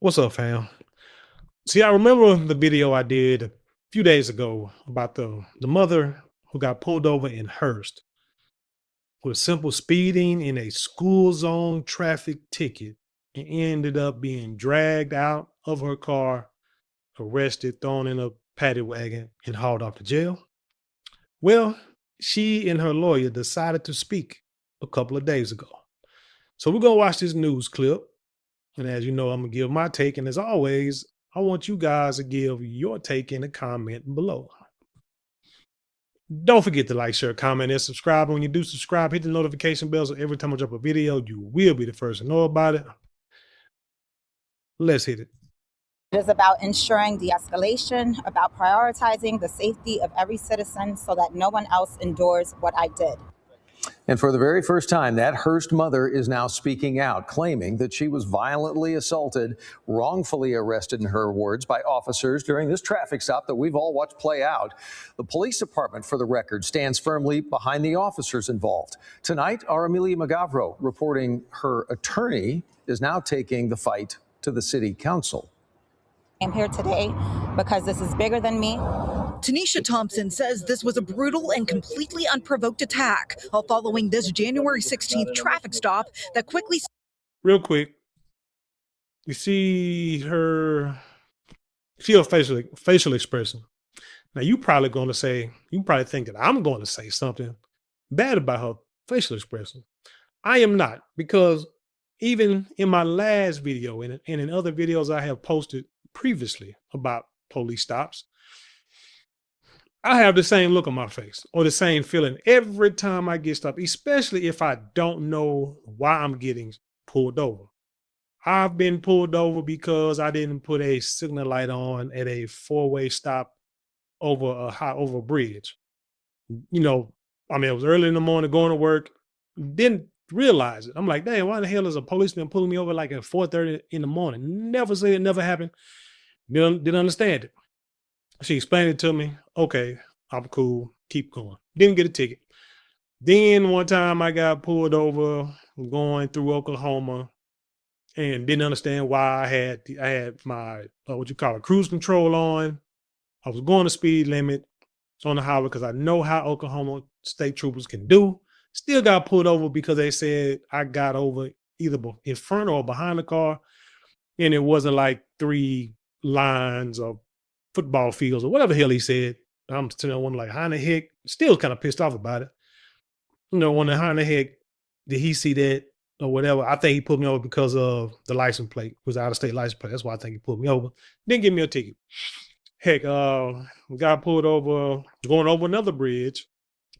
What's up, fam? See, I remember the video I did a few days ago about the mother who got pulled over in Hurst with simple speeding in a school zone traffic ticket and ended up being dragged out of her car, arrested, thrown in a paddy wagon, and hauled off to jail. Well, she and her lawyer decided to speak a couple of days ago. So we're gonna watch this news clip. And as you know, I'm going to give my take. And as always, I want you guys to give your take in the comment below. Don't forget to like, share, comment, and subscribe. When you do subscribe, hit the notification bell so every time I drop a video, you will be the first to know about it. Let's hit it. It is about ensuring de-escalation, about prioritizing the safety of every citizen so that no one else endures what I did. And for the very first time, that Hurst mother is now speaking out, claiming that she was violently assaulted, wrongfully arrested, in her words, by officers during this traffic stop that we've all watched play out. The police department, for the record, stands firmly behind the officers involved. Tonight, our Amelia Magavro reporting her attorney is now taking the fight to the city council. I'm here today because this is bigger than me. Tanisha Thompson says this was a brutal and completely unprovoked attack, all following this January 16th traffic stop that quickly... Real quick, you see her facial expression. Now, you probably think that I'm going to say something bad about her facial expression. I am not, because even in my last video and in other videos I have posted previously about police stops, I have the same look on my face or the same feeling every time I get stopped, especially if I don't know why I'm getting pulled over. I've been pulled over because I didn't put a signal light on at a four-way stop over a bridge. You know, I mean, it was early in the morning going to work, didn't realize it. I'm like, damn, why the hell is a policeman pulling me over like at 4:30 in the morning? Never said it, never happened. Didn't understand it. She explained it to me. Okay, I'm cool. Keep going. Didn't get a ticket. Then one time I got pulled over going through Oklahoma and didn't understand why I had my cruise control on. I was going the speed limit on the highway because I know how Oklahoma state troopers can do. Still got pulled over because they said I got over either in front or behind the car, and it wasn't like 3 lines of football fields or whatever the hell he said. I'm sitting there wondering, like, how in the heck, still kind of pissed off about it. You know, wondering how in the heck did he see that or whatever. I think he pulled me over because of the license plate. It was out of state license plate. That's why I think he pulled me over. Didn't give me a ticket. Heck, got pulled over going over another bridge.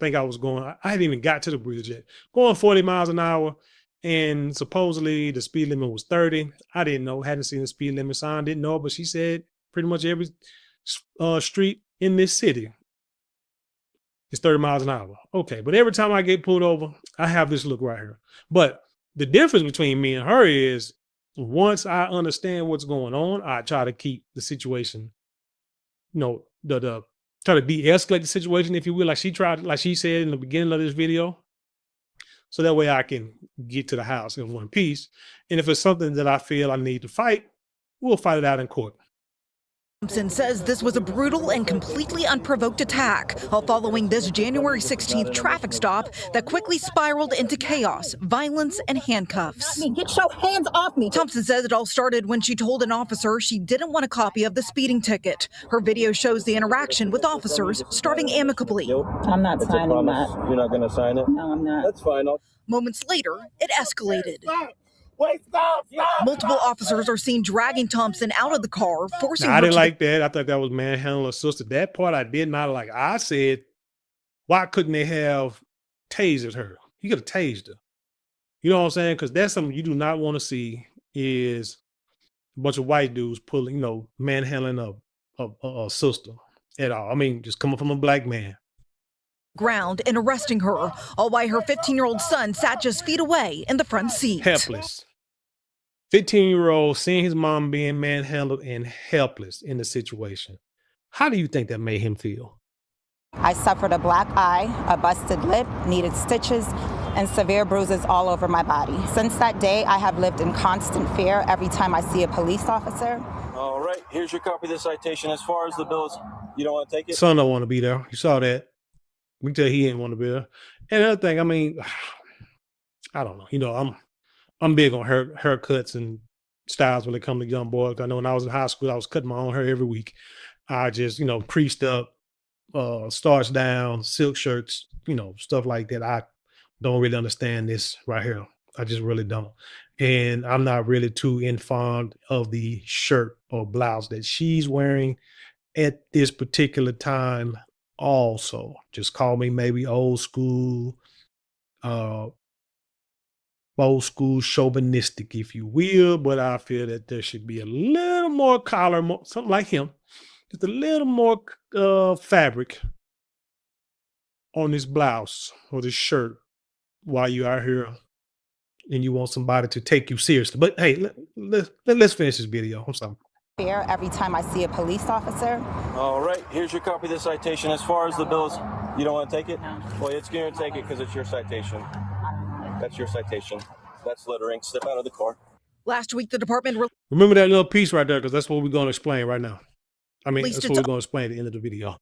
I hadn't even got to the bridge yet. Going 40 miles an hour, and supposedly the speed limit was 30. I didn't know, hadn't seen the speed limit sign, didn't know, but she said pretty much every street in this city is 30 miles an hour. Okay, but every time I get pulled over, I have this look right here. But the difference between me and her is once I understand what's going on, I try to keep the situation, you know, try to de-escalate the situation, if you will, like she said in the beginning of this video. So that way I can get to the house in one piece. And if it's something that I feel I need to fight, we'll fight it out in court. Thompson says this was a brutal and completely unprovoked attack, all following this January 16th traffic stop that quickly spiraled into chaos, violence, and handcuffs. Get your hands off me. Thompson says it all started when she told an officer she didn't want a copy of the speeding ticket. Her video shows the interaction with officers starting amicably. I'm not signing that. You're not going to sign it? No, I'm not. That's fine. Moments later, it escalated. Wait, stop! Multiple officers are seen dragging Thompson out of the car, forcing her I didn't to like that. I thought that was manhandling her sister. That part I did not like. I said, why couldn't they have tasered her? You could have tased her. You know what I'm saying? Because that's something you do not want to see, is a bunch of white dudes pulling, manhandling a sister at all. I mean, just coming from a black man. Ground and arresting her, all while her 15-year-old son sat just feet away in the front seat. Helpless. 15-year-old seeing his mom being manhandled and helpless in the situation. How do you think that made him feel? I suffered a black eye, a busted lip, needed stitches, and severe bruises all over my body. Since that day, I have lived in constant fear every time I see a police officer. All right, here's your copy of the citation. As far as the bills, you don't want to take it? Son don't want to be there. You saw that. We can tell he didn't want to be there. And another thing, I mean, I don't know. You know, I'm big on haircuts and styles when it comes to young boys. I know when I was in high school, I was cutting my own hair every week. I just, you know, creased up, starch down, silk shirts, you know, stuff like that. I don't really understand this right here. I just really don't. And I'm not really too fond of the shirt or blouse that she's wearing at this particular time also. Just call me maybe old school chauvinistic, if you will, but I feel that there should be a little more collar, something like him, just a little more fabric on this blouse or this shirt while you are here and you want somebody to take you seriously. But hey, let's finish this video. I'm sorry. Fear every time I see a police officer. All right, here's your copy of the citation. As far as the bills, you don't want to take it? Well, it's going to take it because it's your citation. That's your citation. That's littering. Step out of the car. Last week, the department remember that little piece right there, because that's what we're going to explain right now. I mean, Released that's what we're going to explain at the end of the video.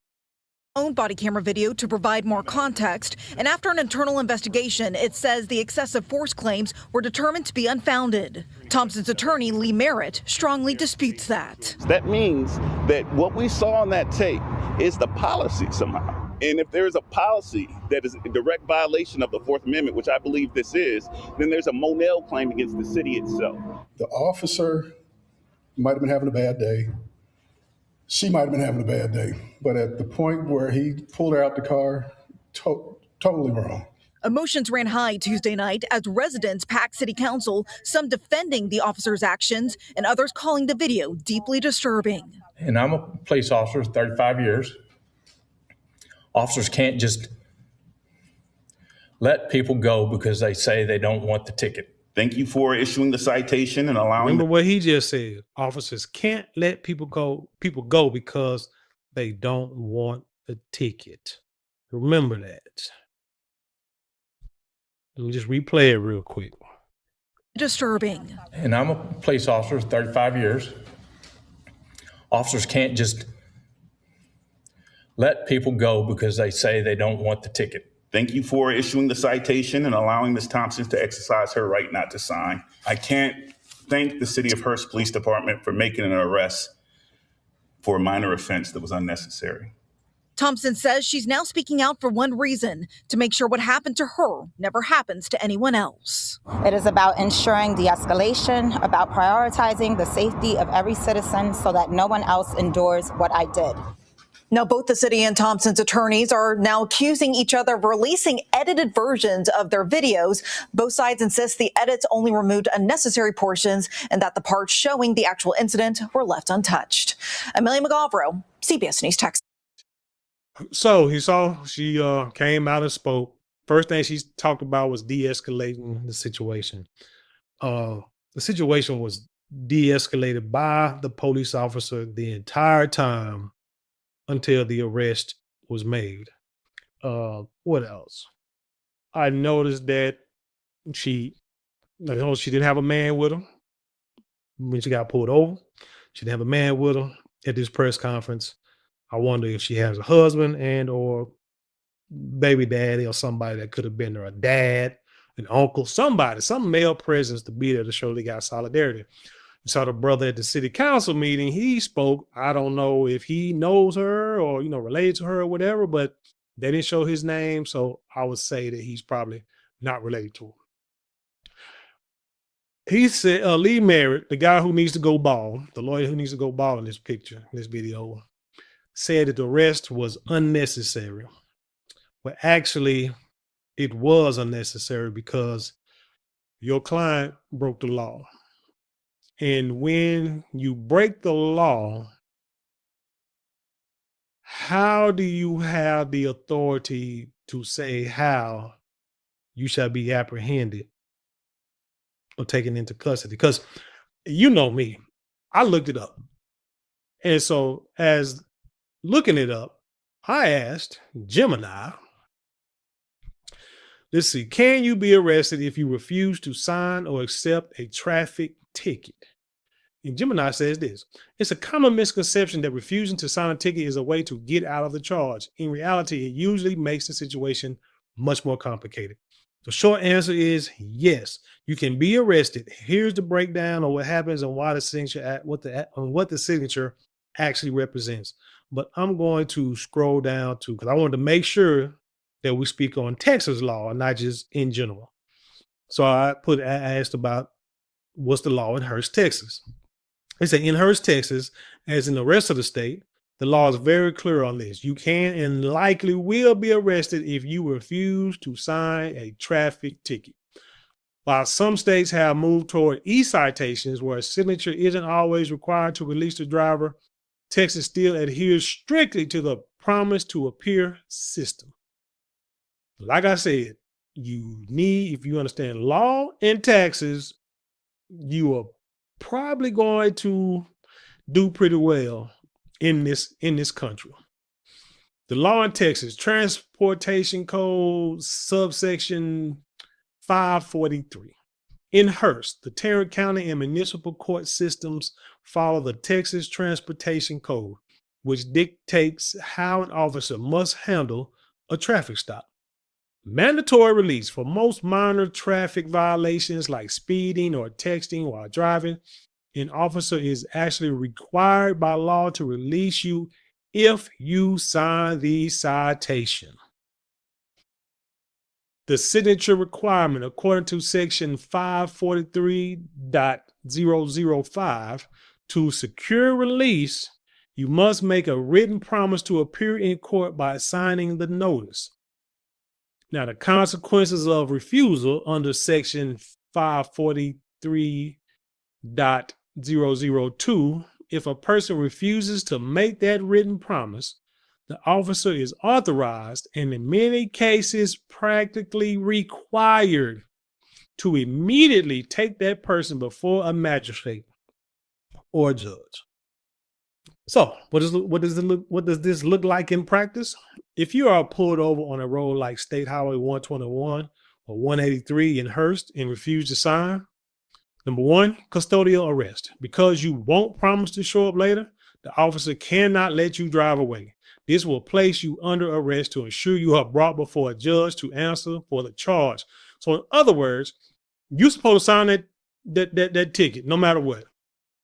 own body camera video to provide more context. And after an internal investigation, it says the excessive force claims were determined to be unfounded. Thompson's attorney, Lee Merritt, strongly disputes that. That means that what we saw on that tape is the policy somehow. And if there is a policy that is a direct violation of the Fourth Amendment, which I believe this is, then there's a Monell claim against the city itself. The officer might have been having a bad day. She might have been having a bad day. But at the point where he pulled her out the car, totally wrong. Emotions ran high Tuesday night as residents packed city council, some defending the officer's actions and others calling the video deeply disturbing. And I'm a police officer, 35 years. Officers can't just let people go because they say they don't want the ticket. Thank you for issuing the citation and allowing. Remember what he just said. Officers can't let people go because they don't want a ticket. Remember that. Let me just replay it real quick. Disturbing. And I'm a police officer, 35 years. Officers can't just let people go because they say they don't want the ticket. Thank you for issuing the citation and allowing Ms. Thompson to exercise her right not to sign. I can't thank the City of Hurst Police Department for making an arrest for a minor offense that was unnecessary. Thompson says she's now speaking out for one reason, to make sure what happened to her never happens to anyone else. It is about ensuring de-escalation, about prioritizing the safety of every citizen so that no one else endures what I did. Now, both the city and Thompson's attorneys are now accusing each other of releasing edited versions of their videos. Both sides insist the edits only removed unnecessary portions and that the parts showing the actual incident were left untouched. Amelia McGavro, CBS News, Texas. So she came out and spoke. First thing she talked about was de-escalating the situation. The situation was de-escalated by the police officer the entire time until the arrest was made. What else? I noticed that she didn't have a man with her when she got pulled over. She didn't have a man with her at this press conference. I wonder if she has a husband and or baby daddy or somebody that could have been there, a dad, an uncle, some male presence to be there to show they got solidarity. We saw the brother at the city council meeting. He spoke. I don't know if he knows her or, related to her or whatever, but they didn't show his name. So I would say that he's probably not related to her. He said, Lee Merritt, the guy who needs to go bald, the lawyer who needs to go bald in this picture, in this video, said that the arrest was unnecessary. Well, actually, it was unnecessary because your client broke the law. And when you break the law, how do you have the authority to say how you shall be apprehended or taken into custody? Because you know me, I looked it up. And so as looking it up, I asked Gemini, Let's see. Can you be arrested if you refuse to sign or accept a traffic ticket? And Gemini says this: it's a common misconception that refusing to sign a ticket is a way to get out of the charge. In reality, it usually makes the situation much more complicated. The short answer is yes, you can be arrested. Here's the breakdown of what happens and why the signature, what the signature actually represents. But I'm going to scroll down to, because I wanted to make sure that we speak on Texas law and not just in general. So I asked about what's the law in Hurst, Texas. They say in Hurst, Texas, as in the rest of the state, the law is very clear on this. You can and likely will be arrested if you refuse to sign a traffic ticket. While some states have moved toward e-citations where a signature isn't always required to release the driver, Texas still adheres strictly to the promise to appear system. Like I said, you need, if you understand law and taxes, you are probably going to do pretty well in this country. The law in Texas, Transportation Code subsection 543. In Hurst, the tarrant-county and municipal court systems follow the Texas Transportation Code, which dictates how an officer must handle a traffic stop. Mandatory release for most minor traffic violations like speeding or texting while driving. An officer is actually required by law to release you if you sign the citation. The signature requirement, according to section 543.005, to secure release, you must make a written promise to appear in court by signing the notice. Now, the consequences of refusal under section 543.002, if a person refuses to make that written promise, the officer is authorized and in many cases practically required to immediately take that person before a magistrate or a judge. So what does this look like in practice? If you are pulled over on a road like State Highway 121 or 183 in Hurst and refuse to sign, number one, custodial arrest. Because you won't promise to show up later, the officer cannot let you drive away. This will place you under arrest to ensure you are brought before a judge to answer for the charge. So in other words, you're supposed to sign that ticket no matter what.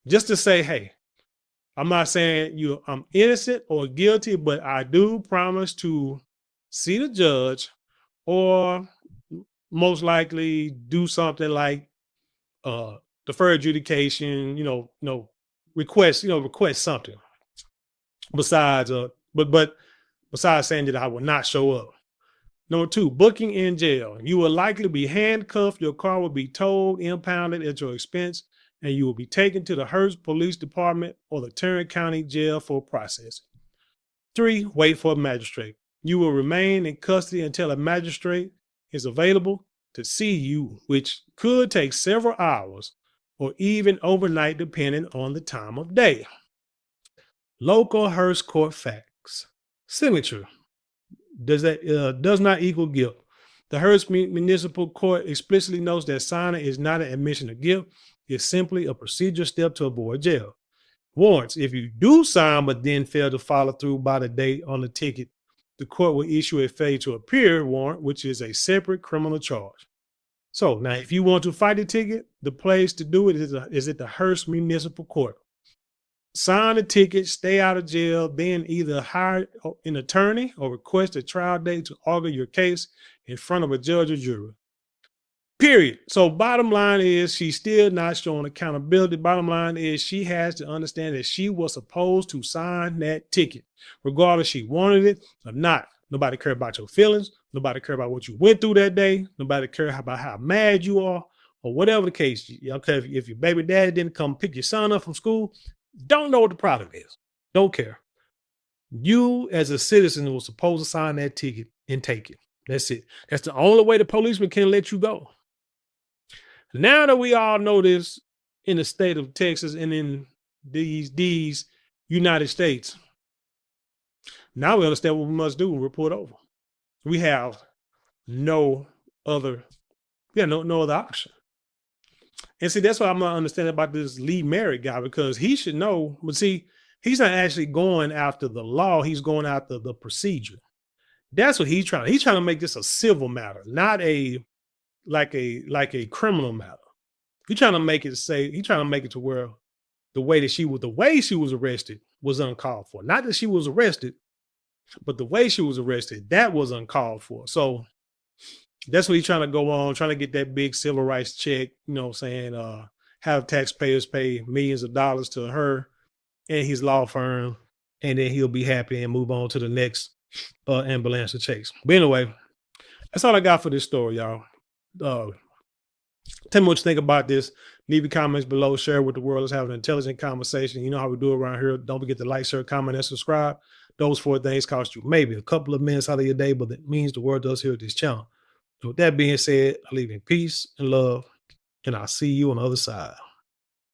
Just to say, hey, I'm not saying I'm innocent or guilty, but I do promise to see the judge or most likely do something like defer adjudication, request something besides besides saying that I will not show up. Number two, booking in jail. You will likely be handcuffed. Your car will be towed, impounded at your expense, and you will be taken to the Hurst Police Department or the Tarrant-County Jail for processing. Three, wait for a magistrate. You will remain in custody until a magistrate is available to see you, which could take several hours or even overnight depending on the time of day. Local Hurst court facts. Signature does not equal guilt. The Hurst Municipal Court explicitly notes that signing is not an admission of guilt. It's simply a procedure step to avoid jail. Warrants. If you do sign but then fail to follow through by the date on the ticket, the court will issue a failure to appear warrant, which is a separate criminal charge. So now if you want to fight the ticket, the place to do it is at the Hurst Municipal Court. Sign the ticket, stay out of jail, then either hire an attorney or request a trial date to argue your case in front of a judge or jury. Period. So bottom line is she's still not showing accountability. Bottom line is she has to understand that she was supposed to sign that ticket, regardless she wanted it or not. Nobody cares about your feelings. Nobody cares about what you went through that day. Nobody cares about how mad you are or whatever the case. Okay, if your baby daddy didn't come pick your son up from school, don't know what the product is. Don't care. You as a citizen was supposed to sign that ticket and take it. That's it. That's the only way the policeman can let you go. Now that we all know this in the state of Texas and in these United States, now we understand what we must do when we're pulled over. We have no other, no other option. And see, that's what I'm not understanding about this Lee Merritt guy, because he should know, but see, he's not actually going after the law, he's going after the procedure. That's what he's trying to make this a civil matter, not a criminal matter. He's trying to make it to where the way she was arrested was uncalled for. Not that she was arrested, but the way she was arrested, that was uncalled for. So that's what he's trying to go on, trying to get that big civil rights check, have taxpayers pay millions of dollars to her and his law firm, and then he'll be happy and move on to the next ambulance to chase. But anyway, that's all I got for this story, y'all. Tell me what you think about this. Leave your comments below. Share with the world. Let's have an intelligent conversation. You know how we do around here. Don't forget to like, share, comment, and subscribe. Those 4 things cost you maybe a couple of minutes out of your day, but it means the world does here at this channel. So with that being said, I leave in peace and love, and I'll see you on the other side.